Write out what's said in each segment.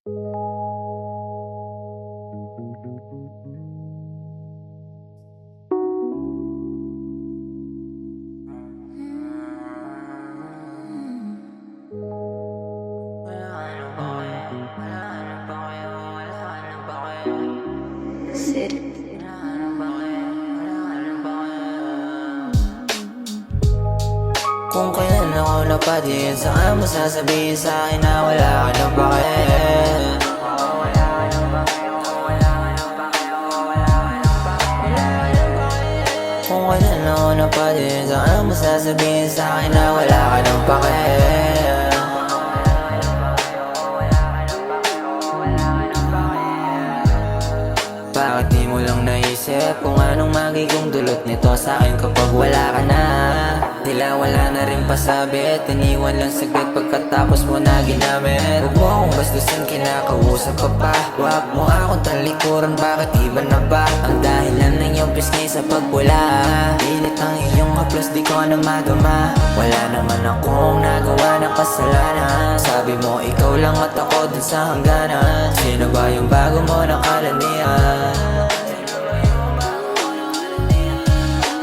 Kung kailan ako napadin, saan mo sasabihin sa'kin na wala ka ng pake? Kung kailan ako napadin, saan mo sasabihin sa'kin na wala ka ng pake? Bakit di mo lang naisip kung anong magiging dulot nito sa'kin kapag wala ka na? Tila wala na rin pasabit, iniwan lang saglit pagkatapos mo na ginamit. Huwag mo akong bastusin, kinakausap ka pa. Huwag mo akong talikuran, bakit iba na ba? Ang dahilan ng iyong pisngi sa pagpula, pilit ang iyong haplos, di ko na maduma. Wala naman akong nagawa ng kasalanan. Sabi mo ikaw lang at ako dun sa hangganan. Sino ba yung bago mo ng kalanian?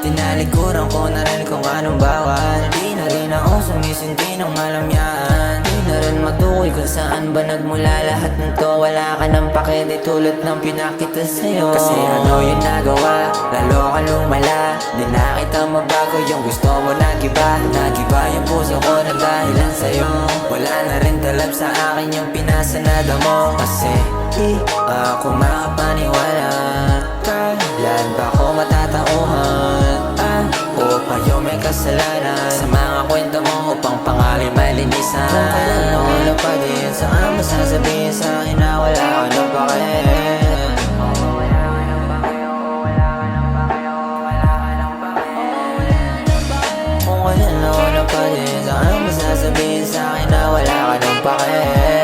Tinalikuran ko na rin kung anong bawal. Di na rin ako sumisinti ng malam yan. Di na rin matukoy kung saan ba nagmula lahat ng to. Wala ka ng pake, di tulad ng pinakita sa'yo. Kasi ano yung nagawa, lalo ka lumala. Di na kita mabago, yung gusto mo nagiba. Nagiba yung puso ko na dahilan sa'yo. Wala na rin talab sa akin yung pinasanada mo. Kasi di ako makapaniwala. Kailan ba ako matatauhan? O pa yung may kasalanan sa mga kwento mo upang pangalan malinisan. Kung kailan ako napadin, saan mo sasabihin sa'kin na wala ka ng pake? Kung kailan ako napadin, saan mo sasabihin sa'kin na wala ka ng pake?